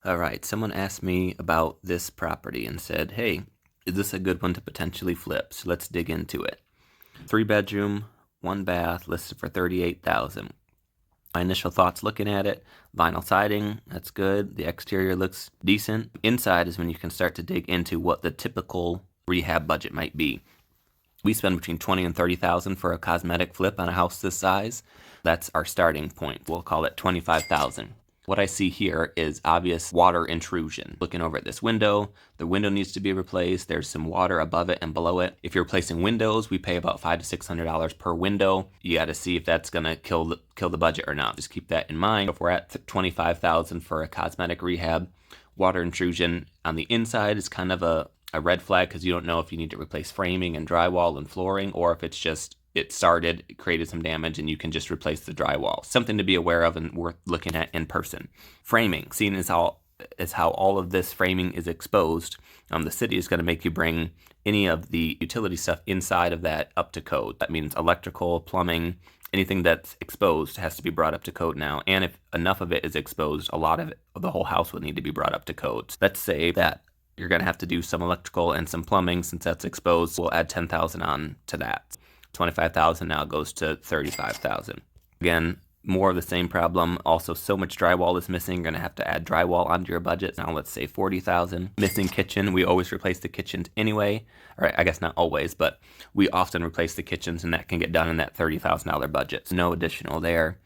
All right, someone asked me about this property and said, hey, is this a good one to potentially flip? So let's dig into it. 3-bedroom, 1 bath, listed for $38,000. My initial thoughts looking at it: vinyl siding, that's good. The exterior looks decent. Inside is when you can start to dig into what the typical rehab budget might be. We spend between $20,000 and $30,000 for a cosmetic flip on a house this size. That's our starting point. We'll call it $25,000. What I see here is obvious water intrusion. Looking over at this window, the window needs to be replaced. There's some water above it and below it. If you're replacing windows, we pay about $500 to $600 per window. You got to see if that's going to kill the budget or not. Just keep that in mind. If we're at $25,000 for a cosmetic rehab, water intrusion on the inside is kind of a red flag, because you don't know if you need to replace framing and drywall and flooring, or if it's just it created some damage, and you can just replace the drywall. Something to be aware of and worth looking at in person. Framing, seeing as how all of this framing is exposed, the city is going to make you bring any of the utility stuff inside of that up to code. That means electrical, plumbing, anything that's exposed has to be brought up to code now. And if enough of it is exposed, a lot of it, the whole house would need to be brought up to code. Let's say that you're going to have to do some electrical and some plumbing. Since that's exposed, we'll add $10,000 on to that. $25,000 now goes to $35,000. Again, more of the same problem. Also, so much drywall is missing. You're going to have to add drywall onto your budget. Now let's say $40,000. Missing kitchen. We always replace the kitchens anyway. Or I guess not always, but we often replace the kitchens, and that can get done in that $30,000 budget. So no additional there.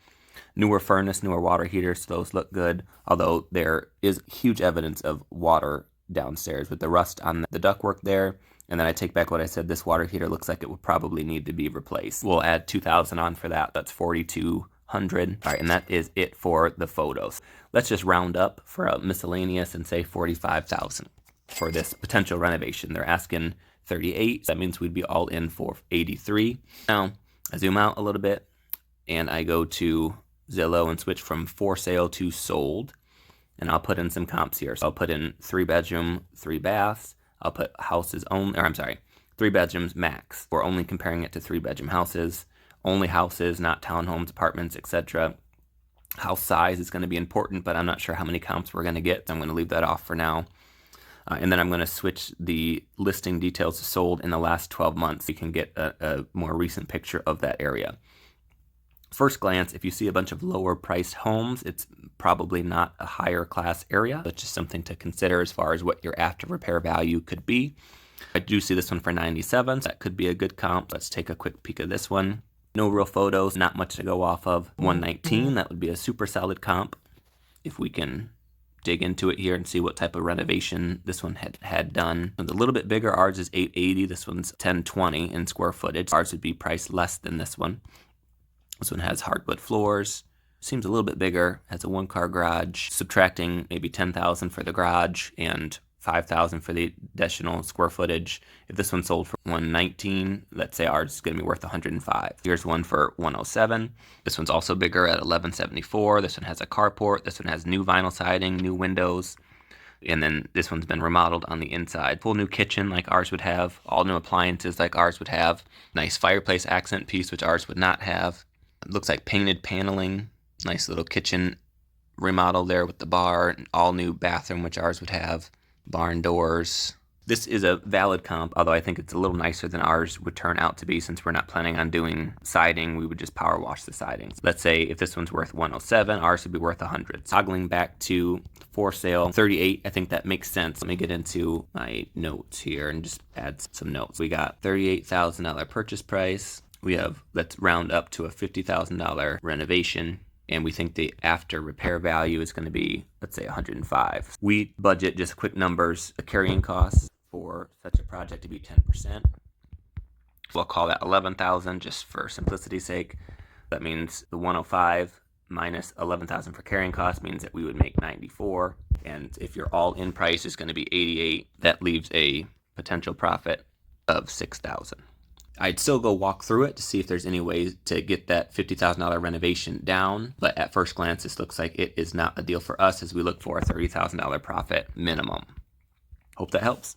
Newer furnace, newer water heaters. So those look good. Although there is huge evidence of water downstairs with the rust on the ductwork there. And then I take back what I said. This water heater looks like it would probably need to be replaced. We'll add $2,000 on for that. That's $4,200. All right, and that is it for the photos. Let's just round up for a miscellaneous and say $45,000 for this potential renovation. They're asking $38,000. That means we'd be all in for $83,000. Now I zoom out a little bit and I go to Zillow and switch from for sale to sold. And I'll put in some comps here. So I'll put in 3-bedroom, 3 baths. I'll put houses only, 3 bedrooms max. We're only comparing it to 3-bedroom houses. Only houses, not townhomes, apartments, etc. House size is going to be important, but I'm not sure how many comps we're going to get. So I'm going to leave that off for now. And then I'm going to switch the listing details to sold in the last 12 months. You can get a more recent picture of that area. First glance, if you see a bunch of lower priced homes, it's probably not a higher class area. That's just something to consider as far as what your after repair value could be. I do see this one for $97,000. So that could be a good comp. Let's take a quick peek of this one. No real photos, not much to go off of. $119,000, that would be a super solid comp. If we can dig into it here and see what type of renovation this one had done. It's a little bit bigger. Ours is $880,000. This one's $1,020,000 in square footage. Ours would be priced less than this one. This one has hardwood floors, seems a little bit bigger, has a 1-car garage, subtracting maybe $10,000 for the garage and $5,000 for the additional square footage. If this one sold for $119,000, let's say ours is going to be worth $105,000. Here's one for $107,000. This one's also bigger at $1,174,000. This one has a carport. This one has new vinyl siding, new windows. And then this one's been remodeled on the inside. Full new kitchen like ours would have. All new appliances like ours would have. Nice fireplace accent piece, which ours would not have. It looks like painted paneling. Nice little kitchen remodel there with the bar. All new bathroom, which ours would have. Barn doors. This is a valid comp, although I think it's a little nicer than ours would turn out to be, since we're not planning on doing siding. We would just power wash the siding. Let's say if this one's worth $107,000, ours would be worth $100,000. Toggling back to for sale, $38,000. I think that makes sense. Let me get into my notes here and just add some notes. We got $38,000 purchase price. We have, let's round up to a $50,000 renovation. And we think the after repair value is going to be, let's say, $105,000. We budget, just quick numbers, the carrying costs for such a project to be 10%. We'll call that $11,000 just for simplicity's sake. That means the $105,000 minus $11,000 for carrying costs means that we would make $94,000. And if your all-in price is going to be $88,000, that leaves a potential profit of $6,000. I'd still go walk through it to see if there's any way to get that $50,000 renovation down. But at first glance, this looks like it is not a deal for us, as we look for a $30,000 profit minimum. Hope that helps.